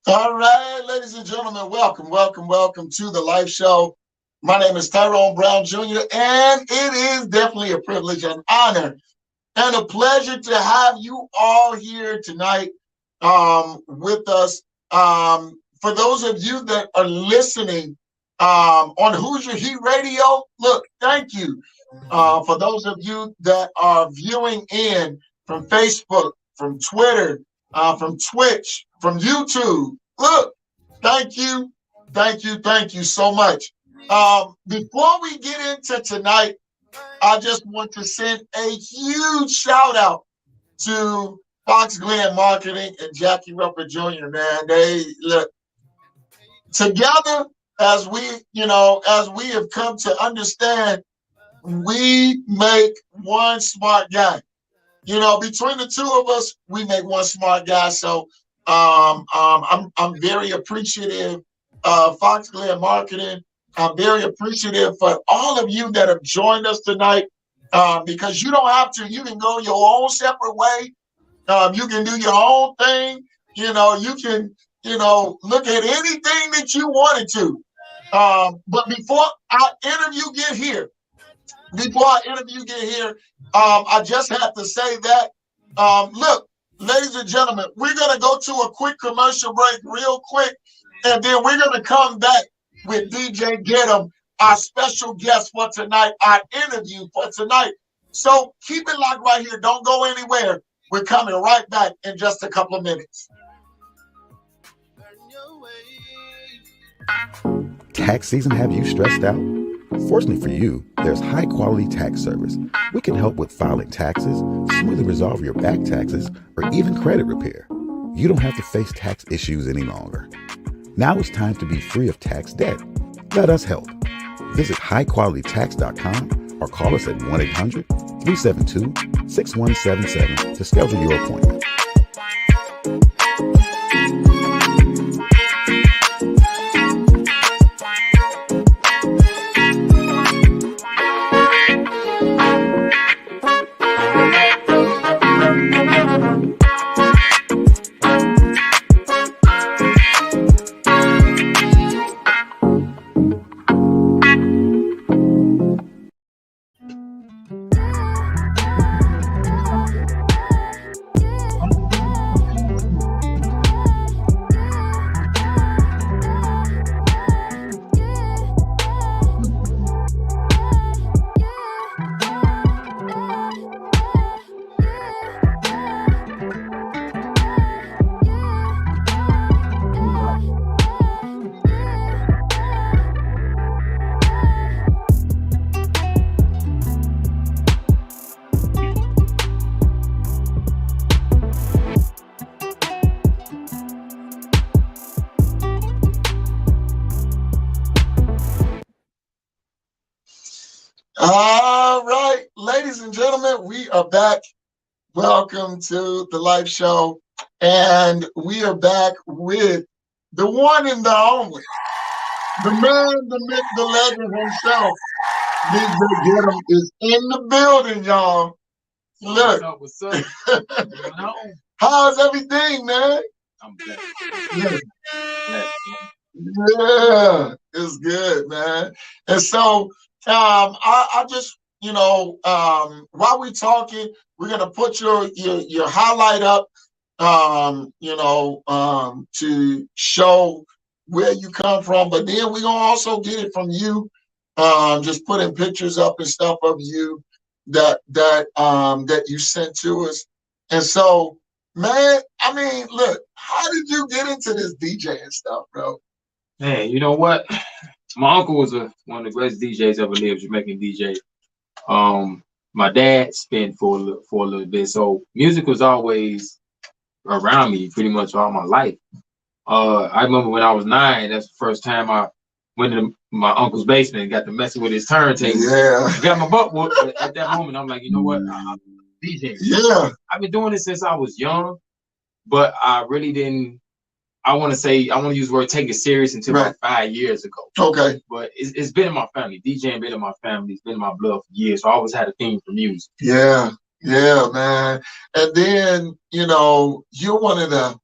All right, ladies and gentlemen, welcome to the live show. My name is Tyrone Brown Jr., and it is definitely a privilege and honor and a pleasure to have you all here tonight with us. For those of you that are listening on Hoosier Heat Radio, look, thank you. For those of you that are viewing in from Facebook, from Twitter, from Twitch, from YouTube, look, thank you, thank you so much. Before we get into tonight, I just want to send a huge shout out to Fox Glen Marketing and Jackie Ruppert Jr., man. They look together as we have come to understand, we make one smart guy. Between the two of us, we make one smart guy. So I'm very appreciative of Fox Glen Marketing. I'm very appreciative for all of you that have joined us tonight, because you don't have to. You can go your own separate way. You can do your own thing. You can, look at anything that you wanted to. But before our interview get here, I just have to say that, look, ladies and gentlemen, we're going to go to a quick commercial break real quick, and then we're going to come back with DJ Getem, our special guest for tonight, our interview for tonight. So keep it locked right here. Don't go anywhere. We're coming right back in just a couple of minutes. Tax season have you stressed out? Fortunately for you, there's high-quality tax service. We can help with filing taxes, smoothly resolve your back taxes, or even credit repair. You don't have to face tax issues any longer. Now it's time to be free of tax debt. Let us help. Visit highqualitytax.com or call us at 1-800-372-6177 to schedule your appointment. All right, ladies and gentlemen, we are back. Welcome to the live show. And we are back with the one and the only, the man, the myth, the legend himself. DJ Getem is in the building, y'all. Look. What's up? How's everything, man? I'm back. Yeah, it's good, man. And so I just, while we're talking, we're gonna put your highlight up, to show where you come from, but then we're gonna also get it from you, just putting pictures up and stuff of you that you sent to us. And so, man, I mean, look, how did you get into this DJing stuff, bro? Man, you know what? My uncle was one of the greatest DJs ever lived, Jamaican DJ. My dad spent for a little bit, so music was always around me pretty much all my life. I remember when I was 9, that's the first time I went into my uncle's basement and got to messing with his turntable. Yeah. Got my butt whooped. At that moment, I'm like, you know what? DJ. Yeah. I've been doing this since I was young, but I really didn't. I want to use the word take it serious until about 5 years ago. Okay. But it's been in my family. DJing been in my family. It's been in my blood for years. So I always had a theme for music. Yeah, man. And then, you're one of the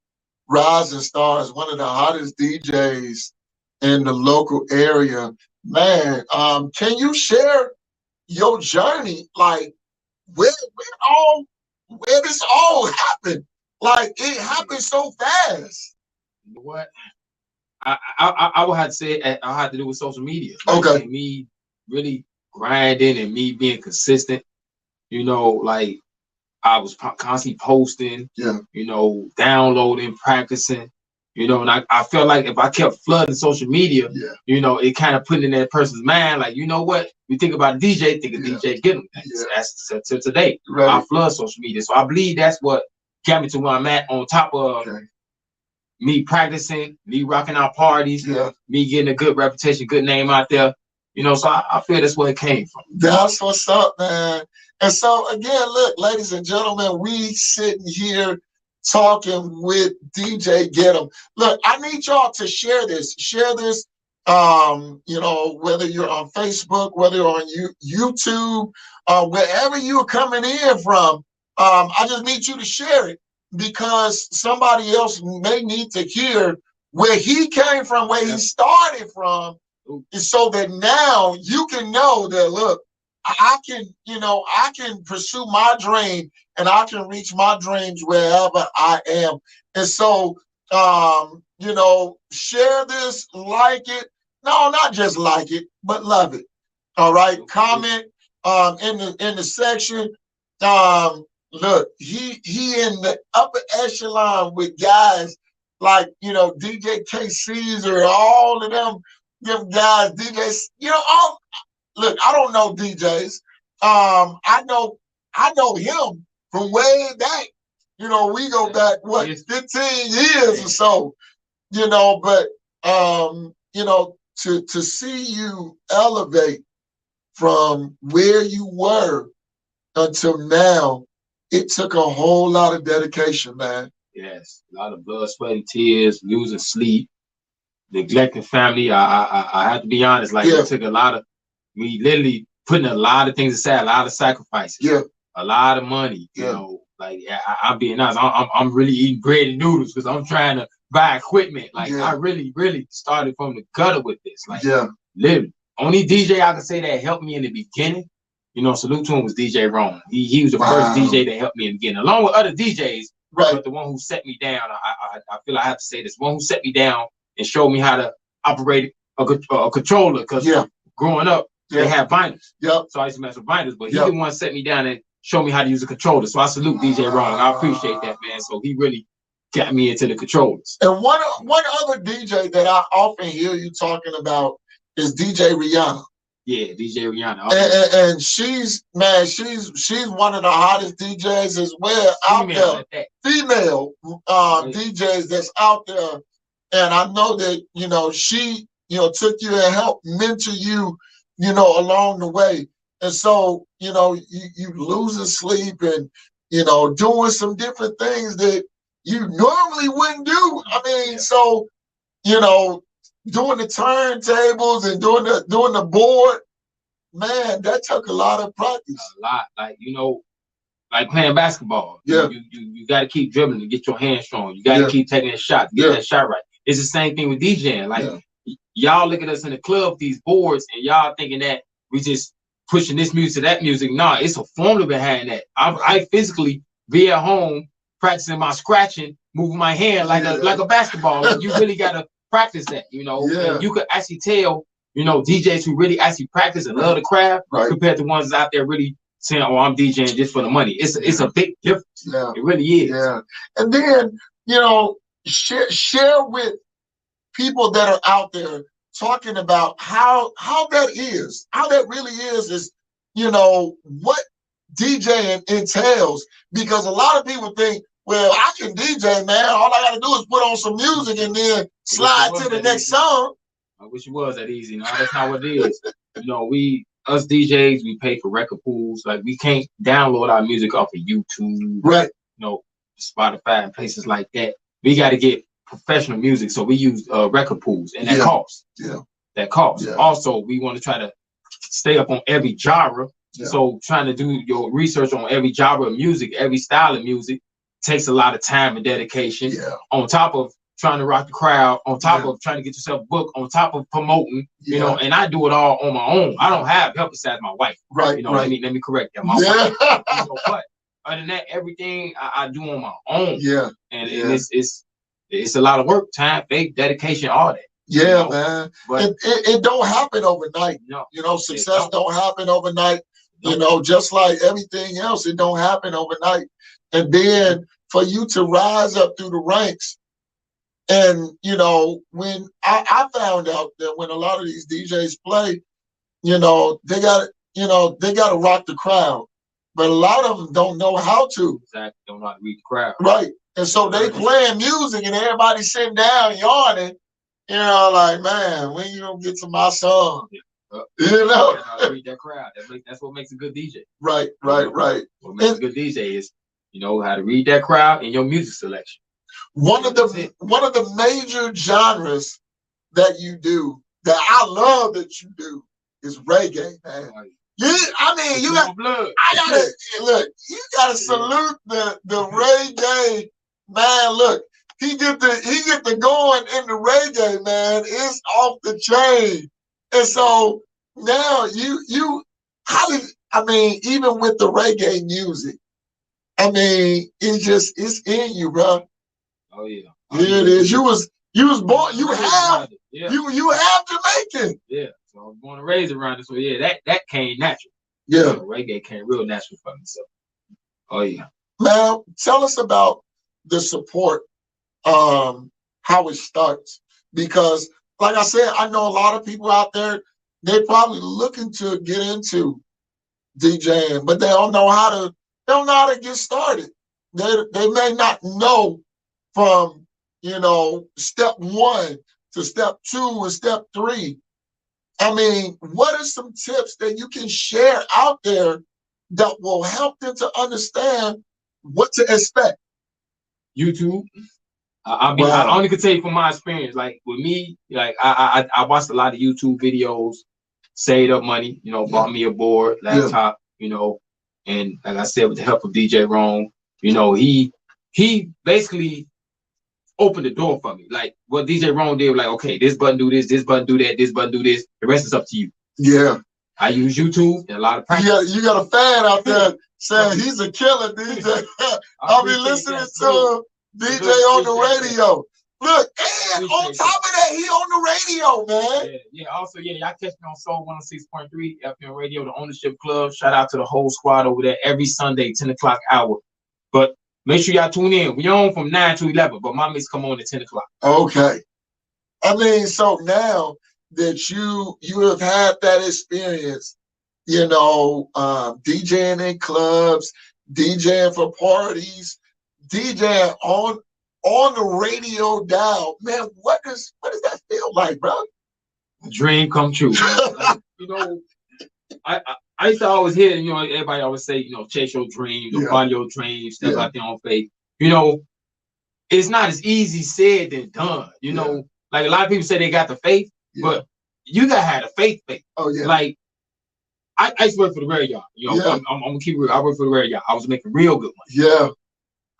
rising stars, one of the hottest DJs in the local area. Man, can you share your journey? Like where this all happened? Like it happened so fast. You know what? I would have to say I had to do with social media. Like, Okay. and me really grinding and me being consistent. You know, like I was constantly posting. Yeah. You know, downloading, practicing. You know, and I felt like if I kept flooding social media, Yeah. you know, it kind of put in that person's mind, like, you know what? You think about DJ, think of Yeah. DJ Getem. Yeah. That's to today. Right. I flood social media. So I believe that's what got me to where I'm at, on top of me practicing, me rocking out parties, Yeah. me getting a good reputation, good name out there. You know, so I feel that's where it came from. That's what's up, man. And so again, look, ladies and gentlemen, we sitting here talking with DJ Getem. Look, I need y'all to share this. Share this. You know, whether you're on Facebook, whether you're on YouTube, wherever you're coming in from, I just need you to share it, because somebody else may need to hear where he came from, where he started from, so that now you can know that, look, I can pursue my dream and I can reach my dreams wherever I am. And so, you know, share this, like it. No, not just like it, but love it. All right. Comment in the section. Look, he in the upper echelon with guys like, you know, DJ KC's or all of them guys, DJs, you know, all. Look, I don't know DJs. I know him from way back. You know, we go back 15 years or so. You know, but you know, to see you elevate from where you were until now, it took a whole lot of dedication, man. Yes, a lot of blood, sweat, and tears, losing sleep, neglecting family. I have to be honest. Like, it took a lot of me literally putting a lot of things aside, a lot of sacrifices, a lot of money. You know, like I'm being honest, I'm really eating bread and noodles because I'm trying to buy equipment. Like I really started from the gutter with this. Like literally, only DJ I can say that helped me in the beginning. You know, salute to him, was DJ Rome. He was the first DJ that helped me in the beginning, along with other DJs. But the one who set me down, I feel I have to say this, one who set me down and showed me how to operate a controller. Because growing up, they had binders. So I used to mess with binders, but he the one set me down and showed me how to use a controller. So I salute DJ Ron. I appreciate that, man. So he really got me into the controllers. And one other DJ that I often hear you talking about is DJ Rihanna. Yeah, DJ Rihanna. And she's one of the hottest DJs as well out there. Female DJs that's out there. And I know that, you know, she, you know, took you and helped mentor you, you know, along the way. And so, you know, you losing sleep and, you know, doing some different things that you normally wouldn't do. I mean, so, you know, doing the turntables and doing the board, man, that took a lot of practice. A lot. Like, you know, like playing basketball. You got to keep dribbling to get your hands strong. You got to keep taking a shot to get that shot right. It's the same thing with DJing. Like, y'all look at us in the club with these boards and y'all thinking that we just pushing this music to that music. Nah, it's a formula behind that. I physically be at home practicing my scratching, moving my hand like a basketball. Like, you really got to practice that, you know. And you could actually tell, you know, DJs who really actually practice and love the craft compared to ones out there really saying, "Oh, I'm DJing just for the money." It's a big difference. It really is. And then, you know, share with people that are out there talking about how that really is, you know, what DJing entails. Because a lot of people think, well, I can DJ, man. All I got to do is put on some music and then slide to the next song. I wish it was that easy. No, that's not what it is. You know, us DJs, we pay for record pools. Like, we can't download our music off of YouTube, you know, Spotify and places like that. We got to get professional music, so we use record pools, and that costs. That costs. Also, we want to try to stay up on every genre. So trying to do your research on every genre of music, every style of music, takes a lot of time and dedication. Yeah. On top of trying to rock the crowd, on top of trying to get yourself booked, on top of promoting, you know, and I do it all on my own. I don't have help besides my wife. Right. You know, right. let me correct that. My wife. You know, but other than that, everything I do on my own. Yeah. And it's a lot of work, time, faith, dedication, all that. Yeah, you know? man. But it don't happen overnight. No, you know, success don't happen overnight. You know, just like everything else, it don't happen overnight. And then for you to rise up through the ranks, and you know, when I found out that when a lot of these DJs play, you know, they got to rock the crowd, but a lot of them don't know how to. Exactly, don't know how to read the crowd. Right, and so they playing music, and everybody sitting down yawning. You know, like, man, when you gonna get to my song? You know, how to read that crowd. That's what makes a good DJ. Right. What makes a good DJ is, you know, how to read that crowd in your music selection. One of the major genres that you do that I love that you do is reggae, man. I mean, you got blood. You gotta salute the reggae, man. Look, he get the going in the reggae, man. It's off the chain. And so now even with the reggae music, I mean, it's in you, bro. Oh yeah. Here it is. You was born. You have Jamaican. Yeah. So I was born and raised around it. So yeah, that came natural. Yeah. So reggae came real natural for me. So. Oh yeah. Now tell us about the support. How it starts, because like I said, I know a lot of people out there, they're probably looking to get into DJing, but they don't know how to get started. They may not know from, you know, step 1 to step 2 and step 3. I mean, what are some tips that you can share out there that will help them to understand what to expect? YouTube. I only could tell you from my experience. Like with me, like I watched a lot of YouTube videos, saved up money, you know, bought me a board, laptop, you know, and like I said, with the help of DJ Rome, you know, he basically opened the door for me. Like what DJ Rome did, like, okay, this button do this button do that, this button do this. The rest is up to you. Yeah. I use YouTube and a lot of practice. You got a fan out there saying he's a killer DJ. I'll be listening to DJ on the radio. Look, and on top of that, he on the radio, man. Yeah. Also, y'all catch me on Soul 106.3 FM Radio, the Ownership Club. Shout out to the whole squad over there every Sunday, 10 o'clock hour. But make sure y'all tune in. We on from 9 to 11, but my mix come on at 10 o'clock. Okay. I mean, so now that you have had that experience, you know, DJing in clubs, DJing for parties, DJing on the radio dial, man, what does that feel like, bro? Dream come true. You know, I used to always hear, you know, everybody always say, you know, chase your dreams, follow your dreams, step out there on faith. You know, it's not as easy said than done. You know, like a lot of people say they got the faith, but you gotta have the faith. Oh yeah. Like I used to work for the radio. You know, I'm gonna keep it real. I worked for the radio. I was making real good money. Yeah.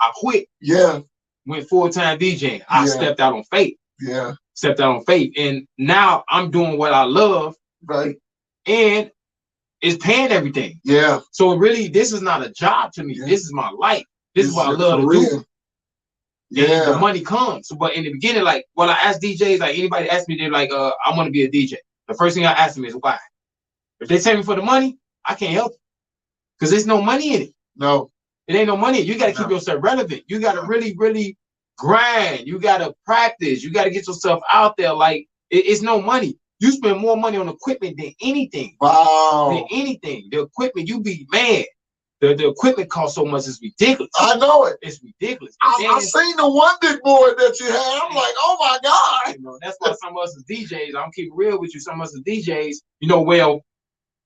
I quit. Yeah. Went full-time DJing. I stepped out on faith. Yeah. Stepped out on faith. And now I'm doing what I love. Right. And it's paying everything. Yeah. So really, this is not a job to me. Yeah. This is my life. This is what I love to do. Yeah. And the money comes. But in the beginning, like, when I ask DJs, like anybody asks me, they're like, I want to be a DJ. The first thing I ask them is why. If they tell me for the money, I can't help it. Because there's no money in it. No. It ain't no money. You got to keep yourself relevant. You got to really, really grind. You got to practice. You got to get yourself out there. Like, it's no money. You spend more money on equipment than anything. Wow. Than anything. The equipment, you be mad. The equipment costs so much, it's ridiculous. I know it. It's ridiculous. I seen the one big board that you had. I'm like, oh my God. You know, that's why some of us as DJs, I'm keeping real with you, some of us as DJs, you know, well,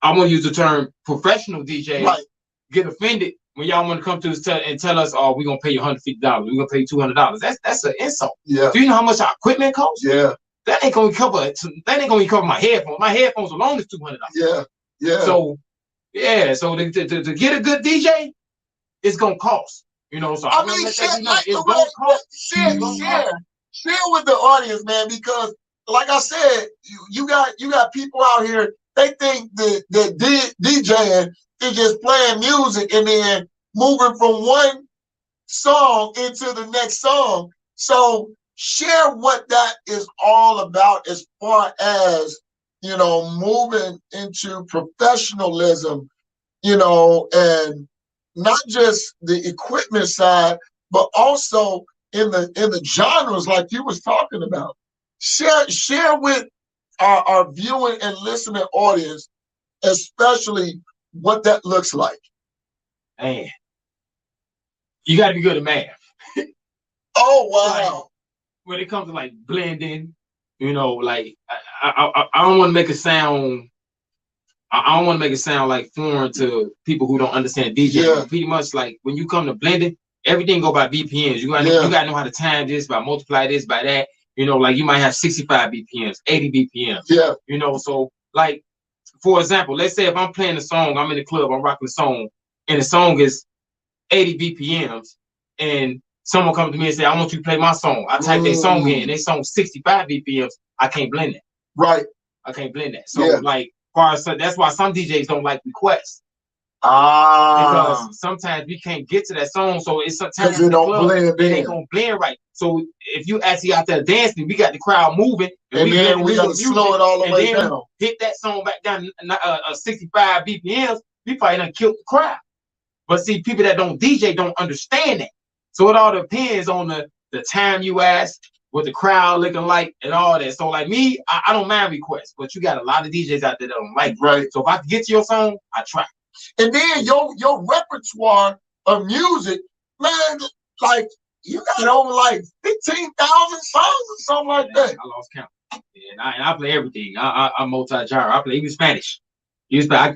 I'm going to use the term professional DJs, get offended when y'all want to come to us and tell us, oh, we're going to pay you $150. We're going to pay you $200. That's an insult. Yeah. Do you know how much our equipment costs? Yeah. That ain't going to cover my headphones. My headphones alone is $200. Yeah. Yeah. So, yeah. So to get a good DJ, it's going to cost. You know, so I mean, share with the audience, man, because like I said, you got people out here. They think that DJing is just playing music and then moving from one song into the next song. So share what that is all about as far as, moving into professionalism, and not just the equipment side, but also in the genres like you was talking about. Share with our viewing and listening audience, especially what that looks like. Man, you got to be good at math. Oh wow! Like, when it comes to like blending, like I don't want to make it sound. I don't want to make it sound like foreign to people who don't understand DJ. Yeah. Pretty much like when you come to blending, everything go by BPMs. You gotta know how to time this by multiply this by that. Like you might have 65 BPMs, 80 BPMs. Yeah. So like for example, let's say if I'm playing a song, I'm in the club, I'm rocking a song, and the song is 80 BPMs, and someone comes to me and say, I want you to play my song. I type their song in, and they song 65 BPMs. I can't blend that. Right. I can't blend that. So like, that's why some DJs don't like requests. Because sometimes we can't get to that song, so it's sometimes it don't blend in. It ain't gonna blend right. So if you actually out there dancing, we got the crowd moving, and then we gotta slow it all the way down. Hit that song back down 65 BPMs, we probably done killed the crowd. But see, people that don't DJ don't understand that. So it all depends on the time you ask, what the crowd looking like, and all that. So like me, I don't mind requests, but you got a lot of DJs out there that don't like it. Right. So if I can get to your song, I try. And then your repertoire of music, man, like you got over like 15,000 songs or something like that. I lost count. And I play everything. I'm multi-genre. I play even Spanish. I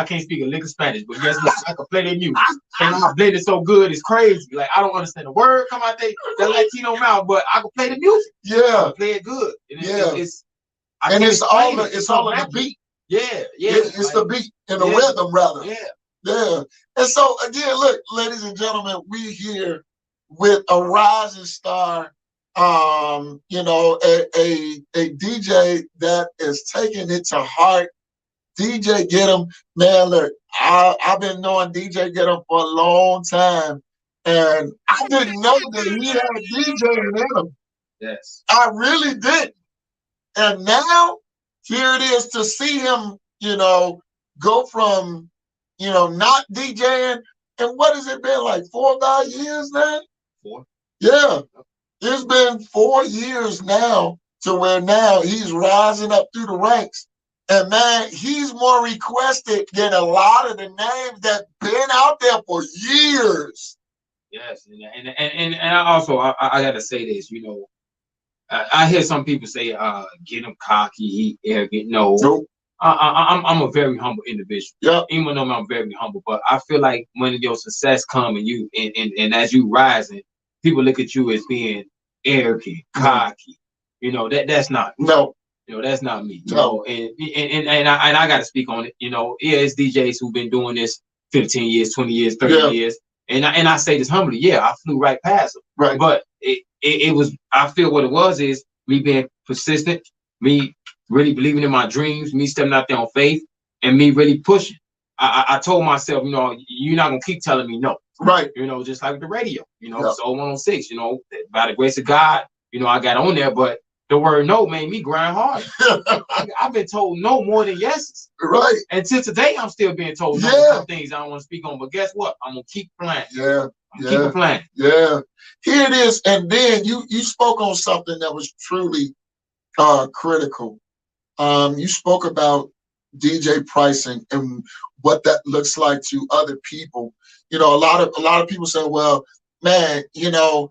can't speak a lick of Spanish, but guess what? I can play their music. And I blend it so good, it's crazy. Like I don't understand the word come out there, that Latino mouth, but I can play the music. Yeah. I can play it good. And it's all in the beat. Yeah. It's like, the beat and the rhythm, rather. Yeah. And so again, look, ladies and gentlemen, we here with a rising star, a DJ that is taking it to heart. DJ Getem, man, look, I've been knowing DJ Getem for a long time, and I didn't know that he had a DJ in him. Yes. I really didn't. And now, here it is to see him, go from, not DJing, and what has it been, like 4 or 5 years now? 4. Yeah. It's been 4 years now to where now he's rising up through the ranks. And man, he's more requested than a lot of the names that been out there for years. Yes, and I also I gotta say this, I hear some people say, get him cocky, he arrogant. No, nope. I'm a very humble individual. Yeah. Even though I'm very humble, but I feel like when your success comes and as you rising, people look at you as being arrogant, cocky. That's not me. No. That's not me. No. And I got to speak on it. It's DJs who've been doing this 15 years, 20 years, 30 years. And I say this humbly. Yeah, I flew right past them. Right. But it was, I feel what it was is me being persistent, me really believing in my dreams, me stepping out there on faith, and me really pushing. I told myself, you're not going to keep telling me no. Right. Just like the radio, it's 0106, by the grace of God, I got on there, but the word no made me grind hard. I've been told no more than yeses. Right. Until today, I'm still being told no to some things I don't want to speak on. But guess what? I'm going to keep playing. Yeah. Keep it playing. Yeah. Here it is. And then you spoke on something that was truly critical. You spoke about DJ pricing and what that looks like to other people. A lot of people say, well, man, you too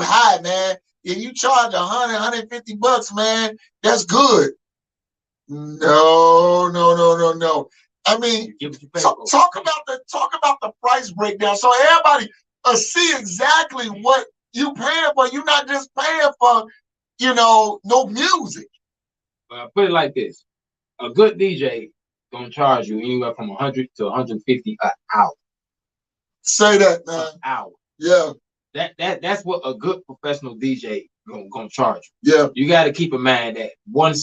high, man. If you charge $100, $150, man, that's good. No. I mean, talk about the price breakdown so everybody see exactly what you paying for. You're not just paying for, no music. Put it like this: a good DJ gonna charge you anywhere from 100 to 150 an hour. Say that, man. An hour. Yeah. That's what a good professional DJ gonna charge you. Yeah. You got to keep in mind that one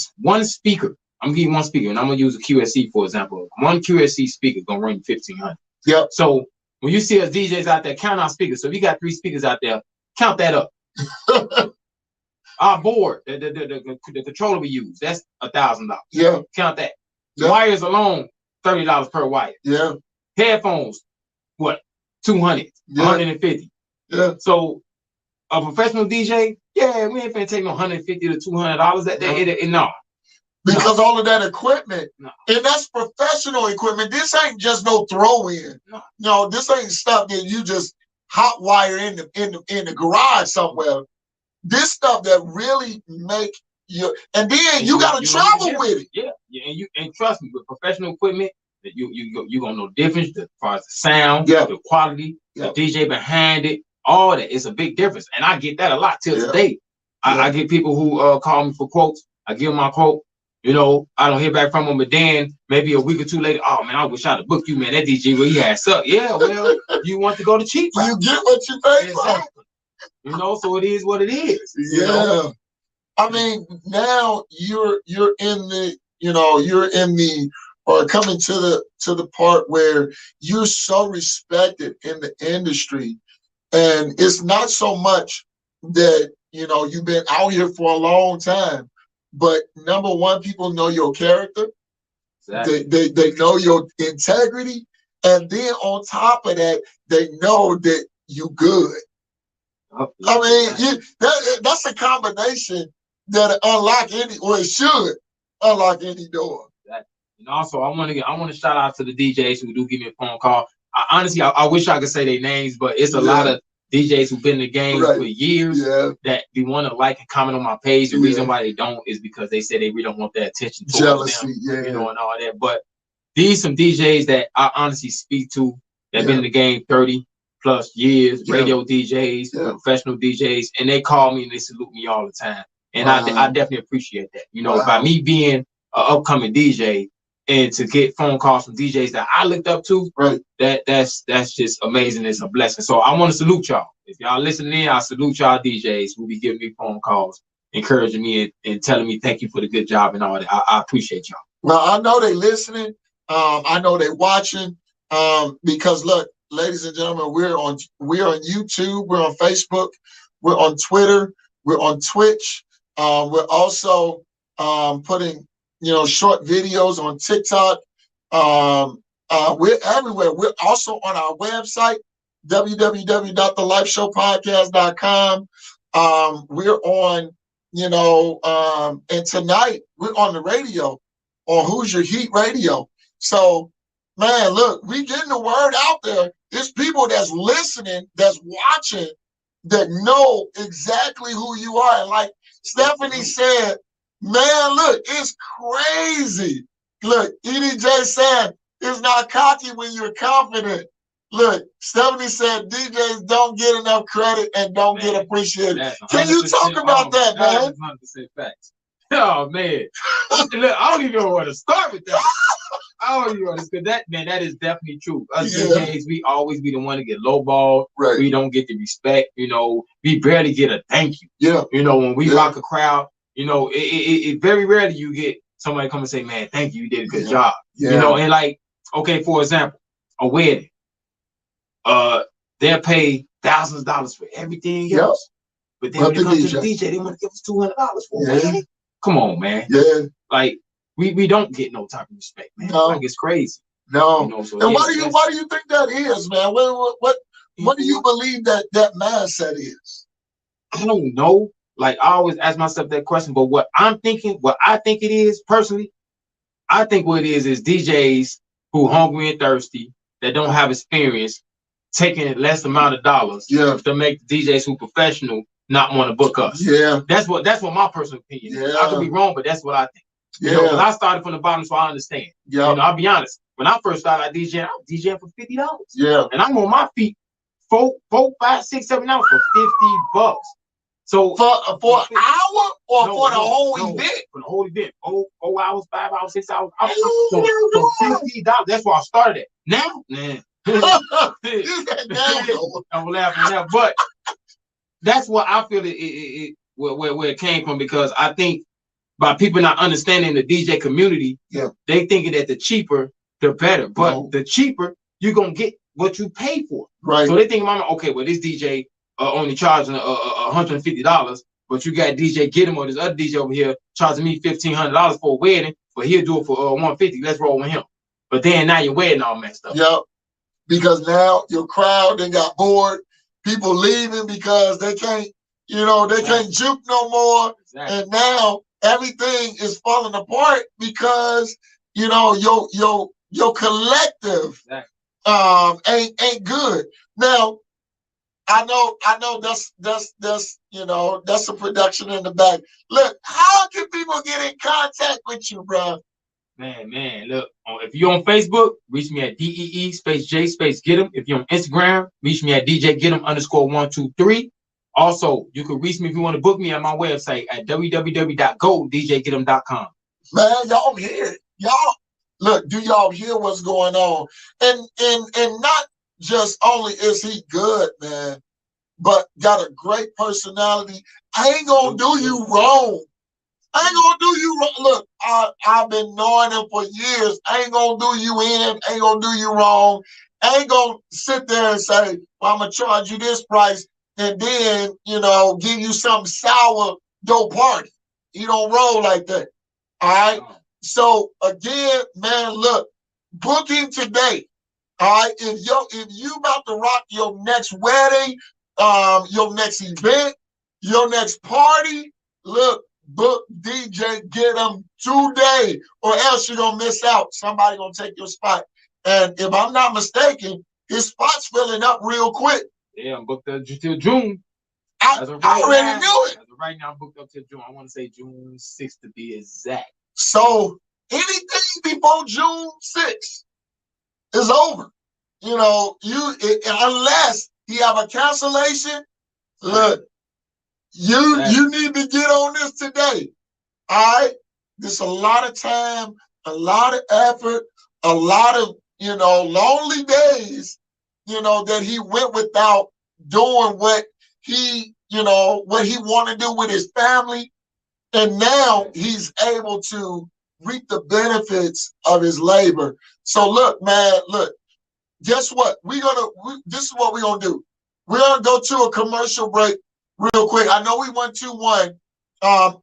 speaker. I'm giving one speaker, and I'm gonna use a QSC for example. One QSC speaker gonna run $1,500. Yeah. So when you see us DJs out there, count our speakers. So if you got 3 speakers out there, count that up. Our board, the controller we use, that's $1,000. Yeah. Count that. Yeah. Wires alone, $30 per wire. Yeah. Headphones, what? 200, yeah. 150. Yeah. So a professional DJ, yeah, we ain't finna take no $150 to $200 that day. No. Because all of that equipment, no. And that's professional equipment. This ain't just no throw in. No, this ain't stuff that you just hot wire in the garage somewhere. This stuff that really make you, and then you gotta travel with it. Yeah, and trust me, with professional equipment, that you gonna know difference as far as the sound, the quality, the DJ behind it, all that. It's a big difference, and I get that a lot till today. I get people who call me for quotes. I give them my quote. You know, I don't hear back from them, but then maybe a week or two later, oh man, I wish I'd have booked you, man. That DJ, well, he had sucked. Yeah, well, you want to go to cheap route. You get what you pay for. You know, so it is what it is. Yeah. You know? I mean, now you're in the, you're in the, or coming to the part where you're so respected in the industry. And it's not so much that, you've been out here for a long time, but number one, people know your character. Exactly. They know your integrity. And then on top of that, they know that you good. I mean, that's a combination that unlock it should unlock any door. And also, I want to shout out to the DJs who do give me a phone call. Honestly, I wish I could say their names, but it's a lot of DJs who've been in the game for years that they want to like and comment on my page. The reason why they don't is because they say they really don't want that attention towards them, and all that. But some DJs that I honestly speak to that been in the game 30+ years, radio DJs, professional DJs, and they call me and they salute me all the time. And I definitely appreciate that. By me being an upcoming DJ and to get phone calls from DJs that I looked up to, that's just amazing. It's a blessing. So I want to salute y'all. If y'all listening in, I salute y'all DJs who be giving me phone calls, encouraging me and telling me thank you for the good job and all that. I appreciate y'all. Well, I know they listening. I know they watching. Because look, ladies and gentlemen, we're on YouTube, we're on Facebook, we're on Twitter, we're on Twitch. We're also putting short videos on TikTok. We're everywhere. We're also on our website, www.thelifeshowpodcast.com. We're on, and tonight we're on the radio on Who's Your Heat Radio. So, man, look, we getting the word out there. There's people that's listening, that's watching, that know exactly who you are. And like Stephanie said, man, look, it's crazy. Look, EDJ said, it's not cocky when you're confident. Look, Stephanie said DJs don't get enough credit and don't get appreciated. Can you talk about that, man? 100% facts. Oh, man. Look, I don't even know where to start with that. I don't even know because that is definitely true. Us DJs, we always be the one to get lowballed. Right. We don't get the respect. We barely get a thank you. Yeah. When we rock a crowd, it very rarely you get somebody come and say, man, thank you, you did a good job. Yeah. And like, okay, for example, a wedding. They'll pay thousands of dollars for everything else. But then when it comes to the DJ, they want to give us $200 for a wedding. Come on, man. Yeah. Like, we don't get no type of respect, man. No. Like, it's crazy. No. So, and why do you think that is, man? What do you believe that mindset is? I don't know. Like, I always ask myself that question, but what I think it is personally, I think what it is DJs who hungry and thirsty that don't have experience taking less amount of dollars to make DJs who professional not want to book us. Yeah, that's what my personal opinion is. I could be wrong, but that's what I think. Because I started from the bottom, so I understand. Yeah, I'll be honest. When I first started out DJing, I was DJing for $50. Yeah, and I'm on my feet 4, 5, 6, 7 hours for $50. So for an hour or for the whole event? For the whole event. 4 hours, 5 hours, 6 hours. So $50. That's where I started at. Now, man, I'm laughing now, but that's what I feel where it came from, because I think by people not understanding the DJ community, they thinking that the cheaper the better, but the cheaper you're gonna get what you pay for. Right. So they think, Mama, okay, well this DJ only charging $150, but you got DJ Getem or this other DJ over here charging me $1,500 for a wedding, but he'll do it for $150. Let's roll with him. But then now your wedding all messed up. Yep. Because now your crowd then got bored. People leaving because they can't, they can't juke no more. Exactly. And now everything is falling apart because your collective ain't good. Now I know that's a production in the back. Look, how can people get in contact with you, bro? Man, look, if you're on Facebook, reach me at DEE space J space Getem. If you're on Instagram, reach me at DJ Getem _123. Also, you can reach me if you want to book me at my website at www.godjgetem.com. Man, y'all hear it. Y'all, look, do y'all hear what's going on? And not just only is he good, man, but got a great personality. I ain't gonna do you wrong. I ain't gonna do you wrong. Look, I've been knowing him for years. I ain't gonna do you in. Ain't gonna do you wrong. I ain't gonna sit there and say, well, I'm gonna charge you this price and then, give you some sour dough party. He don't roll like that. All right. So again, man, look, booking today. All right. If you about to rock your next wedding, your next event, your next party, look, book DJ Getem today, or else you're gonna miss out. Somebody gonna take your spot. And if I'm not mistaken, his spot's filling up real quick. Yeah, I'm booked up till June. I already knew it. As of right now, I'm booked up till June. I want to say June 6th to be exact. So anything before June 6th is over. Unless he have a cancellation, look, you need to get on this today. All right? There's a lot of time, a lot of effort, a lot of, lonely days, that he went without doing what he wanted to do with his family. And now he's able to reap the benefits of his labor. So look, man, guess what? This is what we're going to do. We're going to go to a commercial break real quick. I know we went 2-1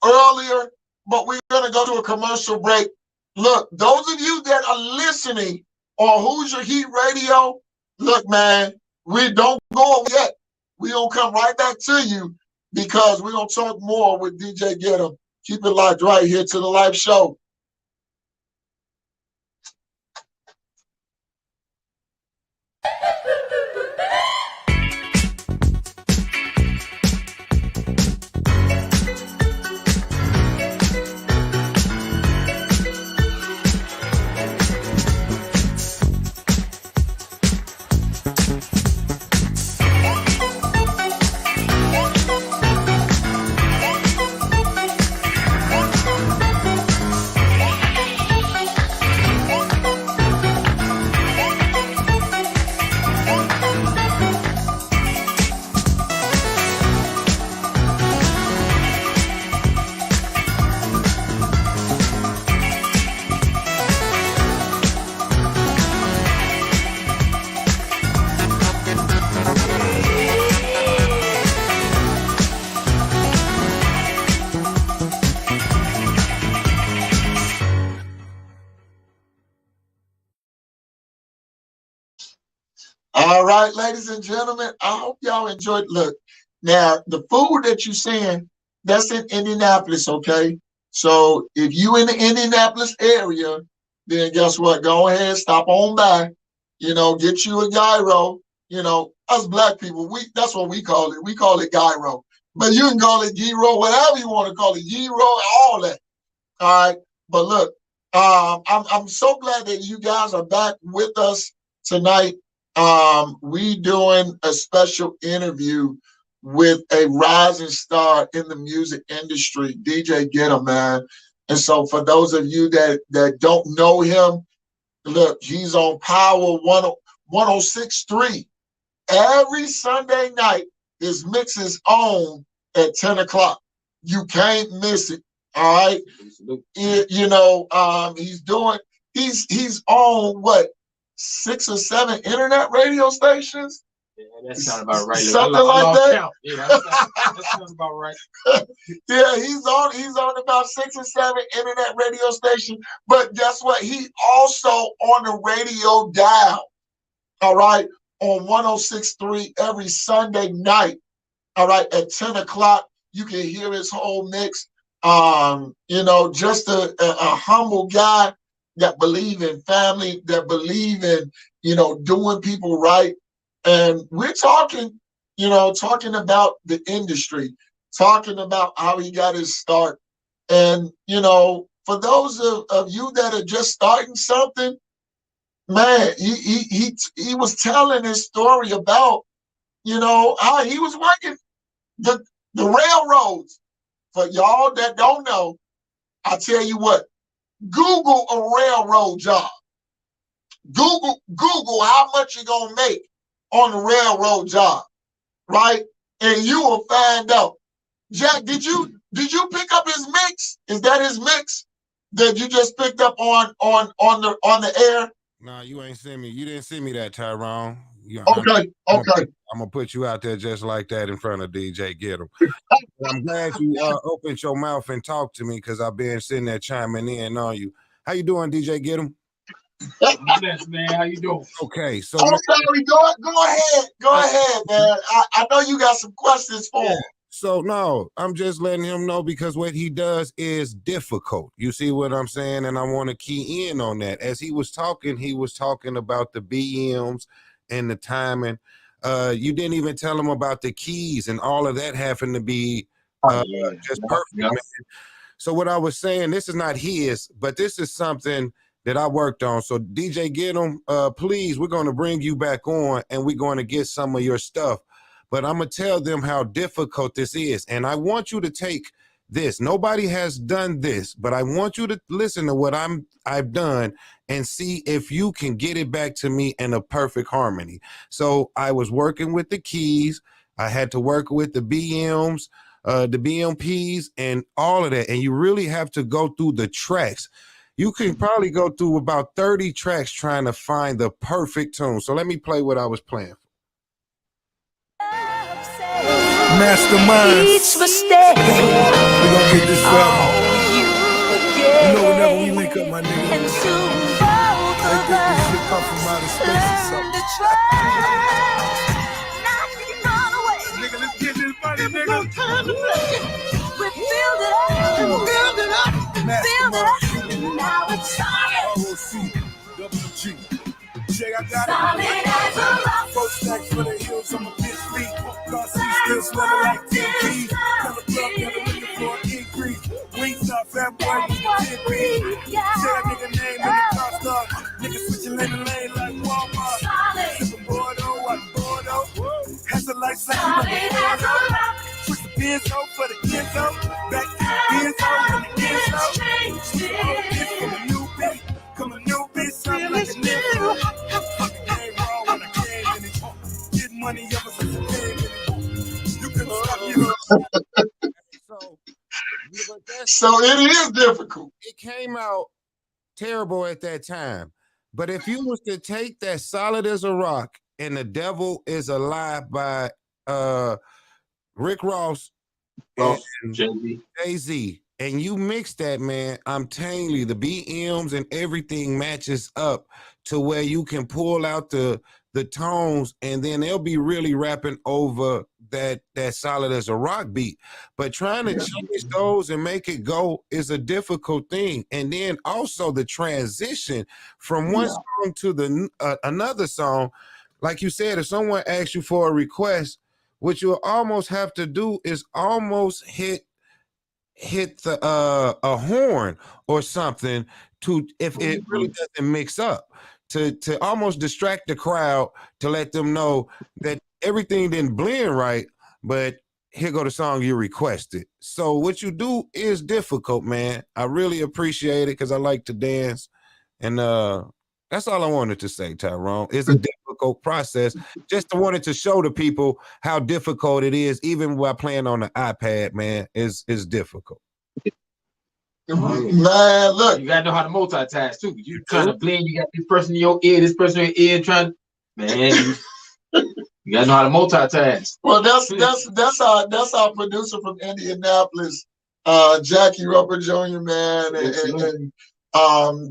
earlier, but we're going to go to a commercial break. Look, those of you that are listening on Who's Your Heat Radio, look, man, we don't go yet. We're going to come right back to you because we're going to talk more with DJ Getem. Keep it locked right here to the live show. All right, ladies and gentlemen, I hope y'all enjoyed. Look, now the food that you're seeing, that's in Indianapolis, okay? So if you in the Indianapolis area, then guess what? Go ahead, stop on by, get you a gyro. Us black people, that's what we call it. We call it gyro. But you can call it gyro, whatever you want to call it, gyro, all that. All right. But look, I'm so glad that you guys are back with us tonight. We doing a special interview with a rising star in the music industry, DJ Getem, man. And so for those of you that don't know him, look, he's on Power 106.3. Every Sunday night, his mix is on at 10 o'clock. You can't miss it. All right. He's on what, 6 or 7 internet radio stations? Yeah, that sounds about right. Something like that. Yeah, that sounds about right. Yeah, he's on about 6 or 7 internet radio stations. But guess what? He also on the radio dial. All right, on 106.3 every Sunday night. All right, at 10 o'clock, you can hear his whole mix. Just a humble guy that believe in family, that believe in, doing people right. And we're talking about the industry, talking about how he got his start. And, for those of you that are just starting something, man, he was telling his story about, how he was working the railroads. For y'all that don't know, I tell you what, Google a railroad job. Google how much you're gonna make on the railroad job, right? And you will find out. Jack, did you pick up his mix? Is that his mix that you just picked up on the air? Nah, you ain't send me. You didn't send me that, Tyrone. Okay. I'm gonna put you out there just like that in front of DJ Getem. I'm glad you opened your mouth and talked to me because I've been sitting there chiming in on you. How you doing, DJ Getem? Yes, man. How you doing? Okay, so I'm sorry. Go ahead, man. I know you got some questions for him. So no, I'm just letting him know because what he does is difficult. You see what I'm saying? And I want to key in on that. As he was talking about the BMs and the timing. You didn't even tell him about the keys and all of that having to be just perfect. Yeah. So what I was saying, this is not his, but this is something that I worked on. So DJ Getem, please, we're going to bring you back on and we're going to get some of your stuff. But I'm going to tell them how difficult this is. And I want you to take this. Nobody has done this, but I want you to listen to what I've done and see if you can get it back to me in a perfect harmony. So I was working with the keys. I had to work with the BMs, the BMPs, and all of that. And you really have to go through the tracks. You can probably go through about 30 tracks trying to find the perfect tune. So let me play what I was playing. Mastermind. Each mistake. We gonna get this up. Whenever we link up, my nigga. And soon both of us this shit come from outer space or something. Nigga, let's get this money, nigga. Time to play. We build it up. Build it up. Build it up. Now it's time. ROC, double G. Jay, I got solid it. As a rock. 4 stacks for the hills on my bitch feet. Car seat still smelling like TP. Tell the club never looking for an increase. Wings up, fat boy, you can be. Say a nigga name in the car start. Nigga switching lane to lane like Walmart. Sipping Bordeaux, watch Bordeaux. Has the lights like Bordeaux. Switch the Benzo for the Kenzo. Back to the Benzo and the Kenzo. Switch all this from a new beat. Come a new bitch, something like a nigga. Fucking ain't wrong when I came in it. Get money ever since I came in it. You couldn't stop, you know. So it is difficult. It came out terrible at that time. But if you was to take that Solid as a Rock and The Devil is a Lie by Rick Ross and Jay-Z, and you mix that, man, I'm telling you, the BMs and everything matches up to where you can pull out the tones, and then they'll be really rapping over that Solid as a Rock beat. But trying to change those and make it go is a difficult thing. And then also the transition from one song to the another song, like you said, if someone asks you for a request, what you'll almost have to do is almost hit the a horn or something to, if it really doesn't mix up, to almost distract the crowd, to let them know that everything didn't blend right, but here go the song you requested. So what you do is difficult, man. I really appreciate it because I like to dance, and That's all I wanted to say, Tyrone. It's a difficult process. Just wanted to show the people how difficult it is, even while playing on the iPad, man. Is difficult. Man, look. You gotta know how to multitask too. You trying to blend, you got this person in your ear, this person in your ear, trying man, you gotta know how to multitask. Well, that's our producer from Indianapolis, Jackie Roper Jr., man, and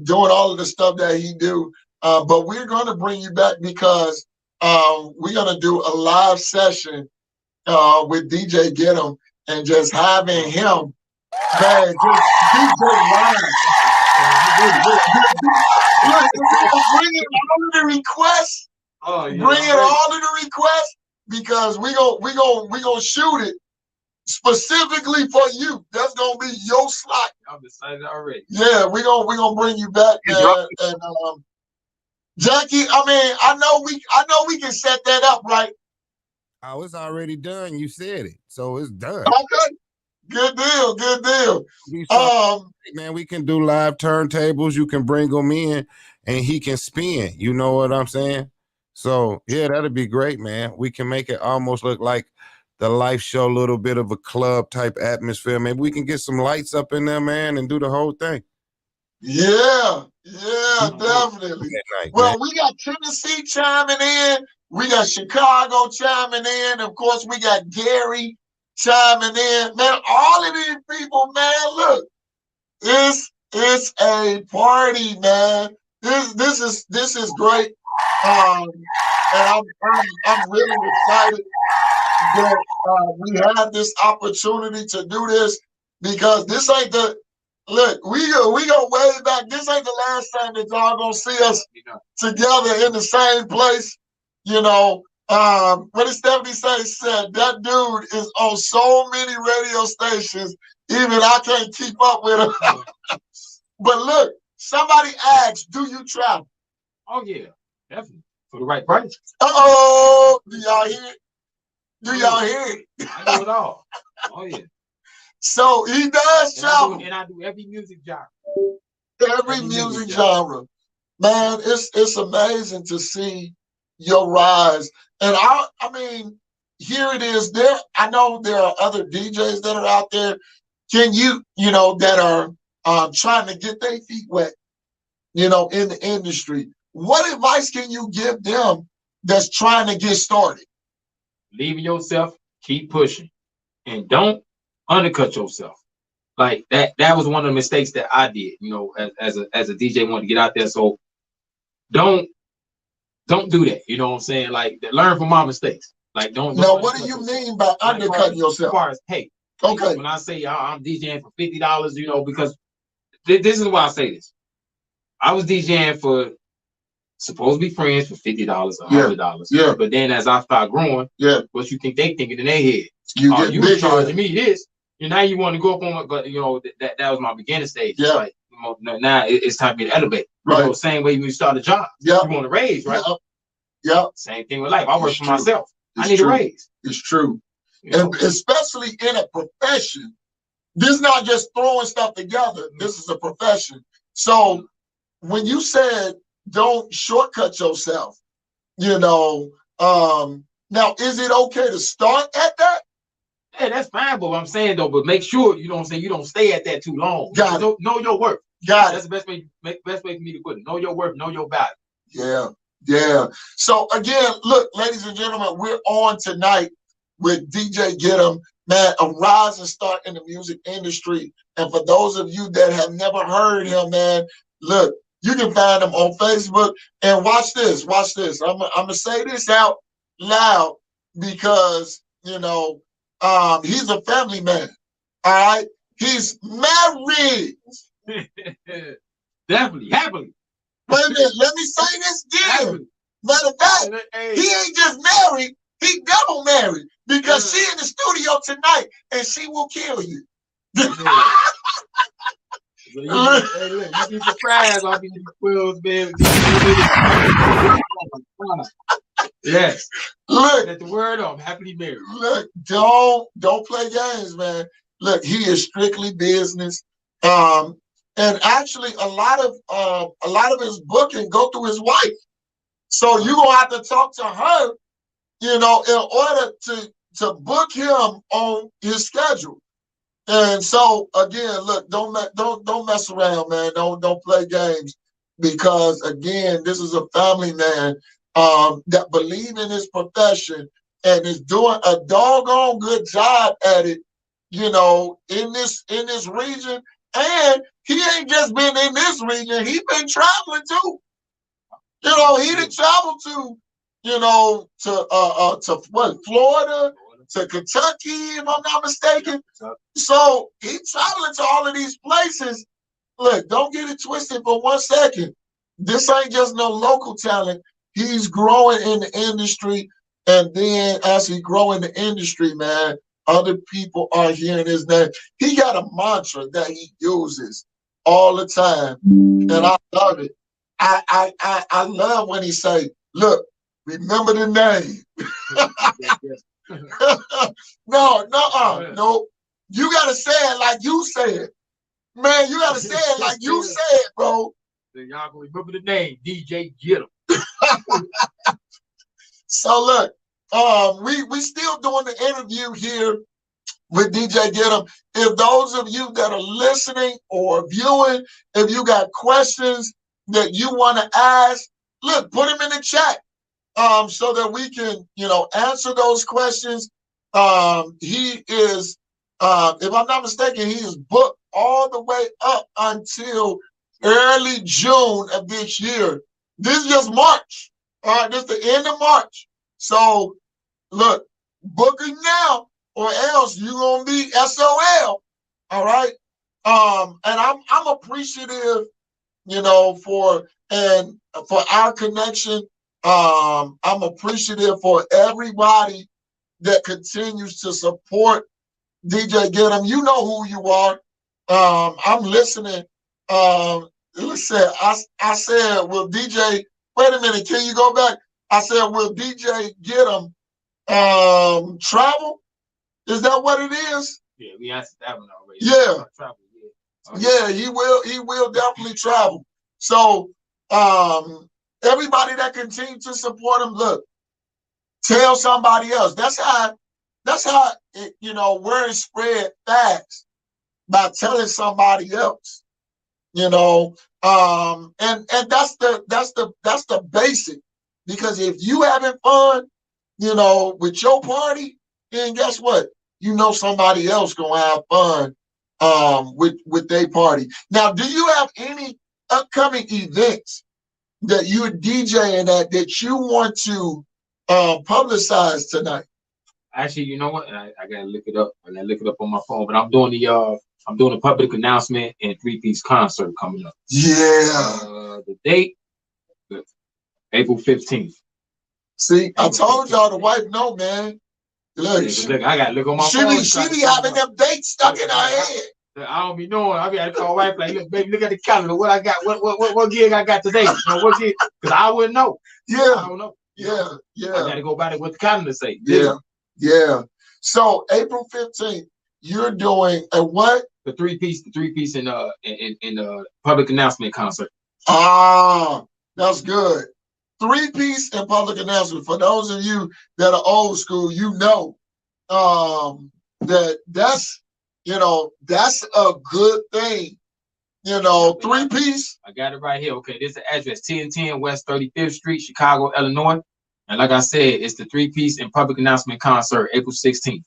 doing all of the stuff that he do. But we're going to bring you back because we're going to do a live session with DJ Getem and just having him, man, just DJ live. Bring in all of the requests. Oh, yeah, bring in all of the requests because we gonna shoot it specifically for you. That's gonna be your slot. I'm excited already. Yeah, we gonna bring you back, man. And Jackie, I know we can set that up, right? Oh, it's already done. You said it, so it's done. Okay, good deal. Man, we can do live turntables. You can bring them in, and he can spin. You know what I'm saying? So yeah, that'd be great, man. We can make it almost look like the life show, a little bit of a club type atmosphere. Maybe we can get some lights up in there, man, and do the whole thing. Yeah, definitely. Well, we got Tennessee chiming in. We got Chicago chiming in. Of course, we got Gary chiming in. Man, all of these people, man, look, it's a party, man. This is great. And I'm really excited that we have this opportunity to do this because this ain't the look. We go way back. This ain't the last time that y'all gonna see us together in the same place. You know, what did Stephanie said that dude is on so many radio stations, even I can't keep up with him. But look, somebody asked, "Do you travel?" Oh yeah. Definitely. For the right price. Uh-oh. Do y'all hear it? Do y'all hear it? I do it all. Oh, yeah. So he does travel. And I do every music genre. Every music genre. Man, it's amazing to see your rise. And I mean, here it is. I know there are other DJs that are out there. Can that are trying to get their feet wet, in the industry. What advice can you give them that's trying to get started? Believe in yourself, keep pushing, and don't undercut yourself. Like that was one of the mistakes that I did, as a DJ wanted to get out there. So don't do that. You know what I'm saying? Like learn from my mistakes. Like don't Now, what do you mean by undercutting yourself? As far as hey, okay. When I say I'm DJing for $50, because this is why I say this. I was DJing for supposed to be friends for $50, $100. Yeah. But then as I start growing, what you think they thinking in their head? You were charging me this. And now you want to go up on my, but that was my beginning stage. Yeah. Like now it's time for me to elevate. Right. Same way when you start a job. Yeah. You want to raise, right? Yeah. Same thing with life. I work for myself. I need a raise. It's true. And especially in a profession. This is not just throwing stuff together. This is a profession. So when you said don't shortcut yourself, now is it okay to start at that? Hey, that's fine, but I'm saying though, but make sure you don't stay at that too long. Got it. Know your worth. Got it. That's the best way for me to put it. Know your worth, know your value. Yeah. So again, look, ladies and gentlemen, we're on tonight with DJ Getem, man, a rising star in the music industry. And for those of you that have never heard him, man, look, you can find him on Facebook. And watch this. I'm gonna say this out loud because he's a family man. All right, he's married. Definitely, happily. Wait a minute, let me say this again. Matter of fact, he ain't just married, he double married because she in the studio tonight and she will kill you. You be surprised. I'll be quills, man. Yes. Look, let the word on. Happily married. Look, don't play games, man. Look, he is strictly business. And actually, a lot of his booking go through his wife. So you're gonna have to talk to her, in order to book him on his schedule. And so again, look, don't mess around, man. Don't play games, because again, this is a family man that believe in his profession and is doing a doggone good job at it, in this region. And he ain't just been in this region; he been traveling too. He didn't travel to, to what, Florida, to Kentucky, if I'm not mistaken. So he's traveling to all of these places. Look, don't get it twisted for 1 second. This ain't just no local talent. He's growing in the industry, and then as he grow in the industry, man, other people are hearing his name. He got a mantra that he uses all the time, and I love it. I love when he say, "Look, remember the name." No. You gotta say it like you said, man. You gotta say it like you said, bro. So y'all gonna remember the name, DJ Getem. So look, we still doing the interview here with DJ Getem. If those of you that are listening or viewing, if you got questions that you want to ask, look, put them in the chat, so that we can, answer those questions. He is, if I'm not mistaken, he is booked all the way up until early June of this year. This is just March. All right, this is the end of March. So look, booking now, or else you're gonna be SOL. All right. And I'm appreciative, for our connection. I'm appreciative for everybody that continues to support DJ Getem. You know who you are. I'm listening. Listen, I said, will DJ, wait a minute, can you go back? I said, will DJ Getem travel? Is that what it is? Yeah, we answered that one already. Yeah. Travel, yeah. Okay. Yeah, he will definitely travel. So everybody that continues to support him, look, tell somebody else. That's how word spread fast, by telling somebody else. And that's the basic. Because if you having fun, with your party, then guess what? Somebody else gonna have fun with their party. Now, do you have any upcoming events that you're DJing that you want to publicize tonight? Actually, you know what? I gotta look it up. I gotta look it up on my phone. But I'm doing a public announcement and 3-piece concert coming up. Yeah. The date, April 15th. See, I told y'all the wife know, man. Look, look, I gotta look on my phone. She be having them dates stuck in her head. I don't be knowing. I gotta call wife like, look, baby, look at the calendar. What I got? What gig I got today? What gig? Because I wouldn't know. Yeah. I don't know. Yeah. I gotta go by what the calendar say. Yeah. So April 15th, you're doing a what? The three piece in public announcement concert. Ah, that's good. 3-piece and public announcement. For those of you that are old school, that's a good thing. 3-piece. I got it right here. Okay, this is the address: 1010 West 35th Street, Chicago, Illinois. And like I said, it's the 3-piece and public announcement concert, April 16th.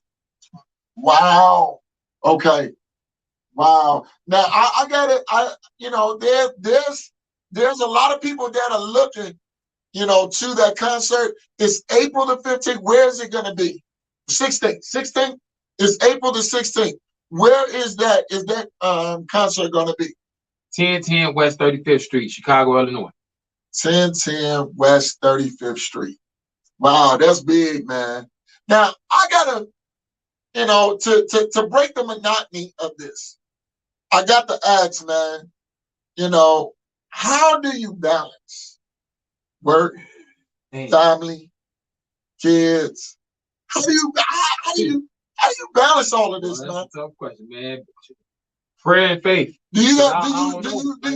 Wow. Okay. Wow. Now I got it. There's a lot of people that are looking, to that concert. It's April the 15th. Where is it going to be? 16th. 16th is April the 16th. Where is that? Is that concert going to be? 1010 West 35th Street, Chicago, Illinois. 1010 West 35th Street. Wow, that's big, man. Now I gotta, to break the monotony of this, I got to ask, man. How do you balance work, family, kids? How do you balance all of this, man? That's a tough question, man. Prayer and faith. Do you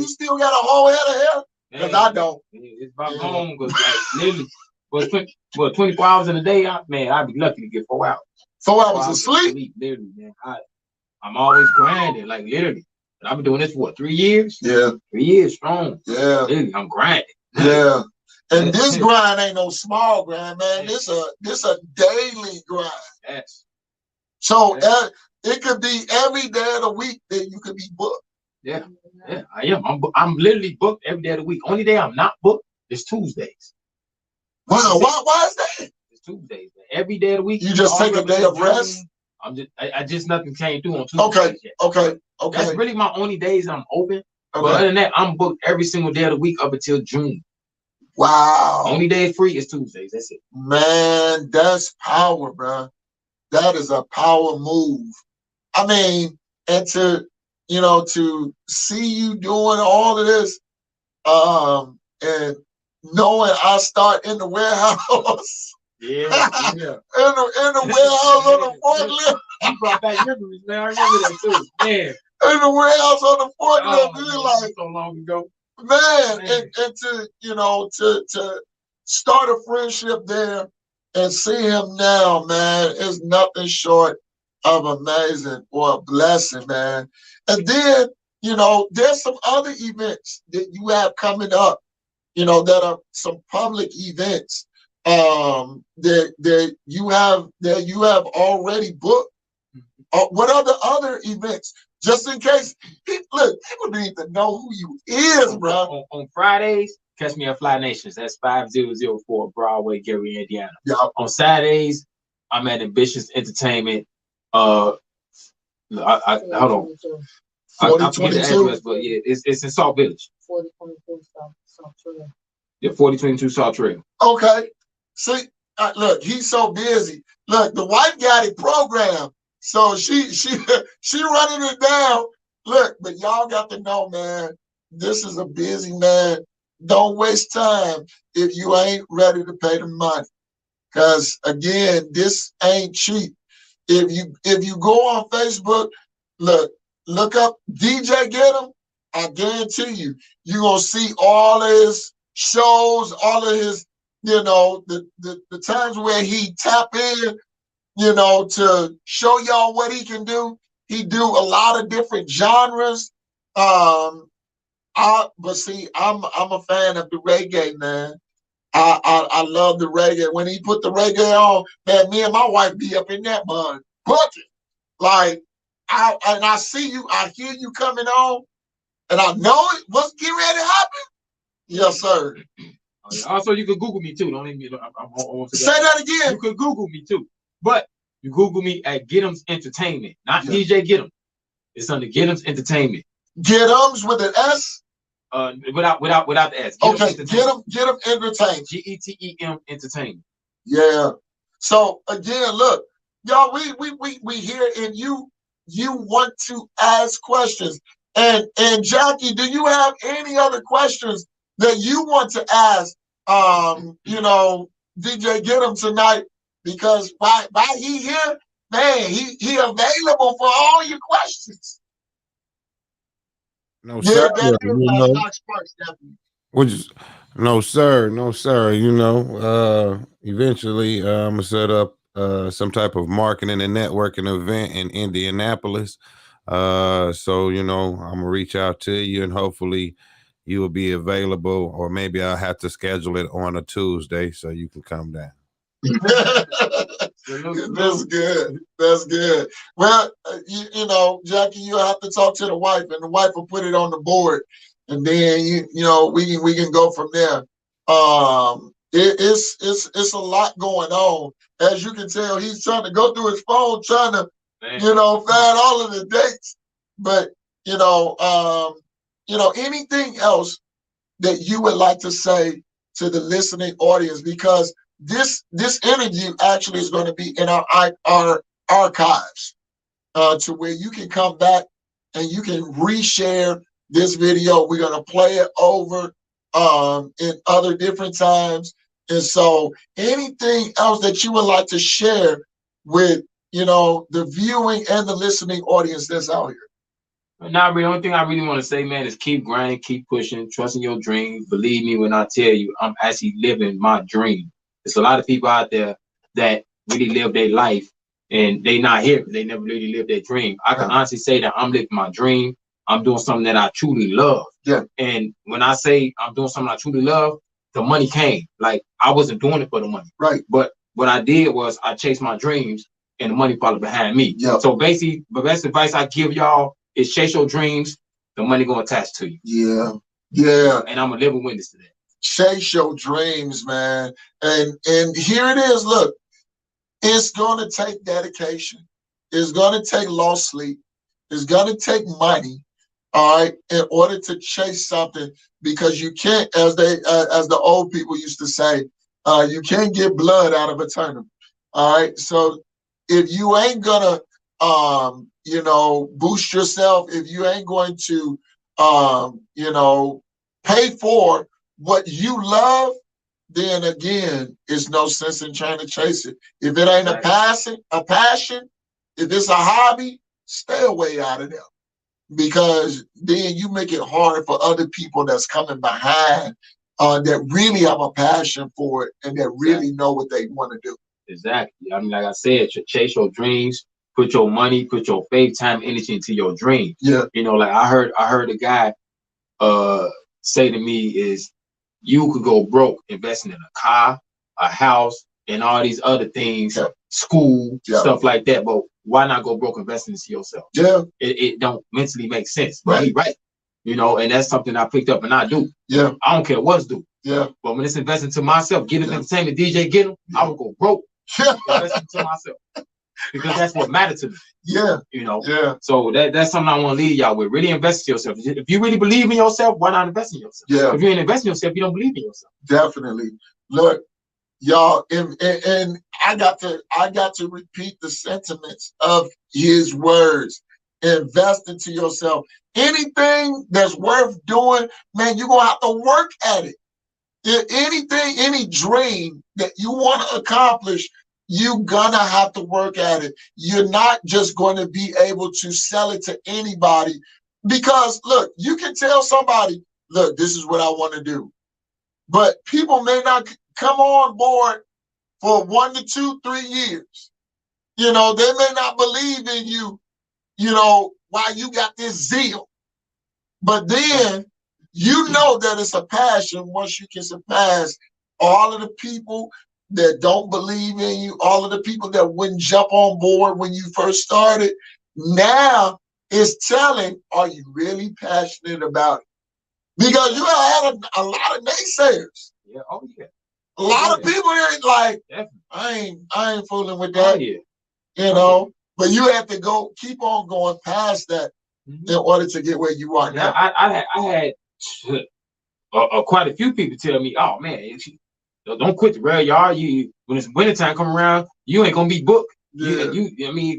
still got a whole head of hair? Because I don't. It's about gone because like literally, but 24 hours in a day, I'd be lucky to get 4 hours. 4 hours of sleep? Literally, man. I'm always grinding, like literally. And I've been doing this for what, 3 years? Yeah. 3 years strong. Yeah. Literally, I'm grinding. Yeah. And this grind ain't no small grind, man. This a daily grind. Yes. So it could be every day of the week that you could be booked. Yeah, I am. I'm literally booked every day of the week. Only day I'm not booked is Tuesdays. Wow, why is that? It's Tuesdays. Man. Every day of the week. You just take a day of rest? I just nothing came through on Tuesdays. Okay. That's really my only days I'm open. Okay. But other than that, I'm booked every single day of the week up until June. Wow. Only day free is Tuesdays. That's it. Man, that's power, bro. That is a power move. I mean, and to see you doing all of this, and knowing I start in the warehouse. Yeah. in the warehouse on the forklift. You brought back memories, man. I remember that too. Man. In the warehouse on the forklift, like so long ago. Man. And to start a friendship there and see him now, man, is nothing short of amazing or a blessing, man. And then, there's some other events that you have coming up, that are some public events that you have already booked. What are the other events? Just in case, people need to know who you is, bro. On Fridays, catch me at Fly Nations. That's 5004 Broadway, Gary, Indiana. Yeah. On Saturdays, I'm at Ambitious Entertainment. Hold on. 4022. But yeah, it's in Salt Village. 4022 South Trail. Yeah, 4022 Salt Trail. Okay. See, look, he's so busy. Look, the wife got it programmed, so she running it down. Look, but y'all got to know, man, this is a busy man. Don't waste time if you ain't ready to pay the money, because again, this ain't cheap. If you go on Facebook, look up DJ Getem, I guarantee you're gonna see all his shows, all of his, the times where he tap in, to show y'all what he can do. He do a lot of different genres. But see, I'm a fan of the reggae, man. I love the reggae. When he put the reggae on, man, me and my wife be up in that mud, bucket. Like, I see you, I hear you coming on, and I know it. What's getting ready to happen? Yes, sir. Also, you can Google me too. Don't even. Say that again. You can Google me too, but you Google me at Getem's Entertainment, not DJ Getem. It's under Getem's Entertainment. Getem's with an S. Without the S. Okay, Getem Entertainment. GETEM Entertainment. Yeah. So again, look, y'all, we here, and you want to ask questions. And Jackie, do you have any other questions that you want to ask DJ Getem tonight? Because by he here, man, he available for all your questions. No, sir. No, sir. Eventually, I'm gonna set up some type of marketing and networking event in Indianapolis. So I'm gonna reach out to you, and hopefully you will be available, or maybe I'll have to schedule it on a Tuesday so you can come down. That's good. That's good. Well, Jackie, you'll have to talk to the wife, and the wife will put it on the board, and then we can go from there. It's a lot going on. As you can tell, he's trying to go through his phone, trying to find all of the dates. But anything else that you would like to say to the listening audience, because this interview actually is going to be in our archives, to where you can come back and you can reshare this video. We're going to play it over in other different times. And so anything else that you would like to share with the viewing and the listening audience that's out here? Not really. The only thing I really want to say, man, is keep grinding, keep pushing, trusting your dreams. Believe me when I tell you, I'm actually living my dream. There's a lot of people out there that really live their life and they not here because they never really lived their dream. I can honestly say that I'm living my dream. I'm doing something that I truly love. Yeah. And when I say I'm doing something I truly love, the money came. Like I wasn't doing it for the money. Right. But what I did was I chased my dreams and the money followed behind me. Yeah. So basically, the best advice I give y'all is chase your dreams. The money gonna attach to you. Yeah. Yeah. And I'm a living witness to that. Chase your dreams, man. And here it is. Look, it's gonna take dedication. It's gonna take lost sleep. It's gonna take money. All right, in order to chase something, because you can't, as the old people used to say, you can't get blood out of a turnip. All right, so if you ain't gonna, boost yourself, if you ain't going to, pay for what you love, then again, it's no sense in trying to chase it. If it ain't a passion, if it's a hobby, stay away out of them. Because then you make it hard for other people that's coming behind that really have a passion for it and that really know what they want to do. Exactly. I mean, like I said, chase your dreams, put your money, put your faith, time, energy into your dreams. Yeah. You know, like I heard a guy say to me is you could go broke investing in a car, a house, and all these other things, school, stuff like that. But why not go broke investing into yourself? Yeah. It don't mentally make sense. Right. You know, and that's something I picked up and I do. Yeah. I don't care what's due. Yeah. But when it's investing to myself, Getem Entertainment, DJ Getem, I would go broke investing to myself. Because that's what mattered to me. Yeah. You know? Yeah. So that's something I want to leave y'all with. Really invest in yourself. If you really believe in yourself, why not invest in yourself? Yeah. If you ain't investing in yourself, you don't believe in yourself. Definitely. Look, y'all, and I got to repeat the sentiments of his words. Invest into yourself. Anything that's worth doing, man, you're gonna have to work at it. If anything, any dream that you want to accomplish, you're gonna have to work at it. You're not just going to be able to sell it to anybody. Because look, you can tell somebody, look, this is what I want to do. But people may not come on board for 1 to 2, 3 years. You know, they may not believe in you, while you got this zeal. But then you know that it's a passion once you can surpass all of the people that don't believe in you, all of the people that wouldn't jump on board when you first started. Now it's telling, are you really passionate about it? Because you have had a lot of naysayers. Yeah, oh yeah. A lot of people are like, I ain't fooling with that. But you have to keep on going past that in order to get where you are now. I had quite a few people tell me, oh man, don't quit the rail yard. When it's wintertime come around, you ain't gonna be booked. Yeah.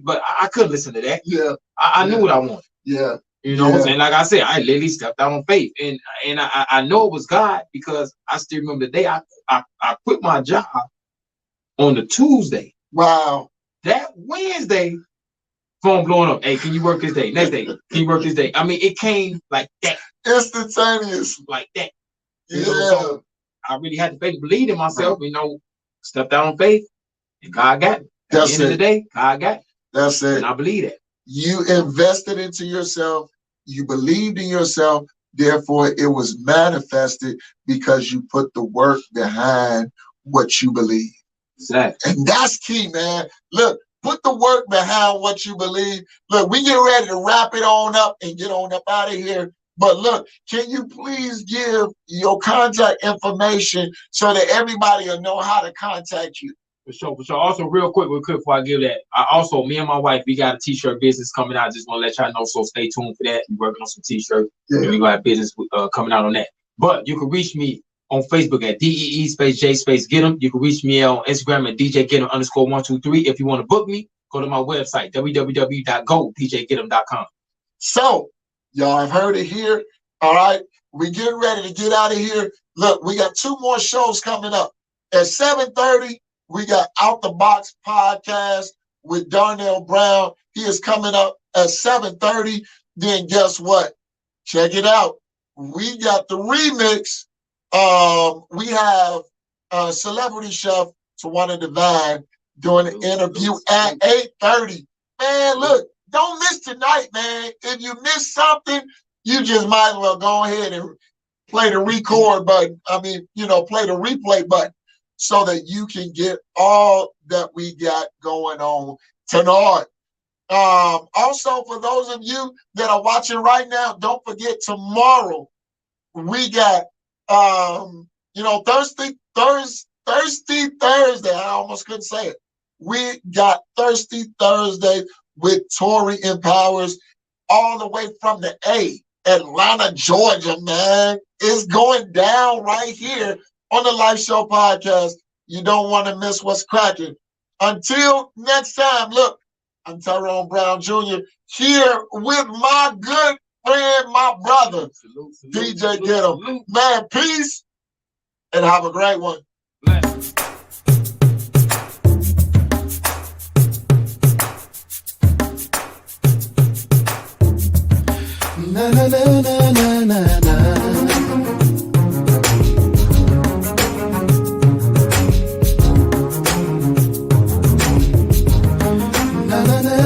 But I couldn't listen to that. Yeah. I knew what I wanted. Yeah. You know what I'm saying? Like I said, I literally stepped out on faith. And I know it was God because I still remember the day I quit my job on the Tuesday. Wow. That Wednesday, phone blowing up. Hey, can you work this day? Next day, can you work this day? I mean, it came like that. Instantaneous. Like that. Yeah. So I really had to faith, believe in myself, stepped out on faith, and God got it. At the end of the day, God got it. That's it. And I believe that. You invested into yourself. You believed in yourself. Therefore, it was manifested because you put the work behind what you believe. Exactly. And that's key, man. Look, put the work behind what you believe. Look, we get ready to wrap it on up and get on up out of here. But look, can you please give your contact information so that everybody will know how to contact you? For sure. Also, real quick before I give that, me and my wife, we got a t-shirt business coming out. Just want to let y'all know, so stay tuned for that. We're working on some t-shirts. Yeah. And we got business coming out on that. But you can reach me on Facebook at DEE_J_Getem. You can reach me on Instagram at DJ_Getem_123. If you want to book me, go to my website, www.godjgetem.com. So, y'all have heard it here. All right. We're getting ready to get out of here. Look, we got 2 more shows coming up. At 7:30, we got Out the Box podcast with Darnell Brown. He is coming up at 7:30. then guess what? Check it out. We got the remix. We have Celebrity Chef Tawana Divine doing an interview at 8:30. Man, look, don't miss tonight, man. If you miss something, you just might as well go ahead and play the record button. I mean, play the replay button so that you can get all that we got going on tonight. Also, for those of you that are watching right now, don't forget tomorrow we got Thirsty Thursday. I almost couldn't say it. We got Thirsty Thursday with Tori Empowers all the way from the A, Atlanta, Georgia, man. It's going down right here on the Life Show Podcast. You don't want to miss what's cracking. Until next time, look, I'm Tyrone Brown Jr. here with my good friend, my brother, DJ Getem. Man, peace and have a great one. Na na na na na na na. Na na na.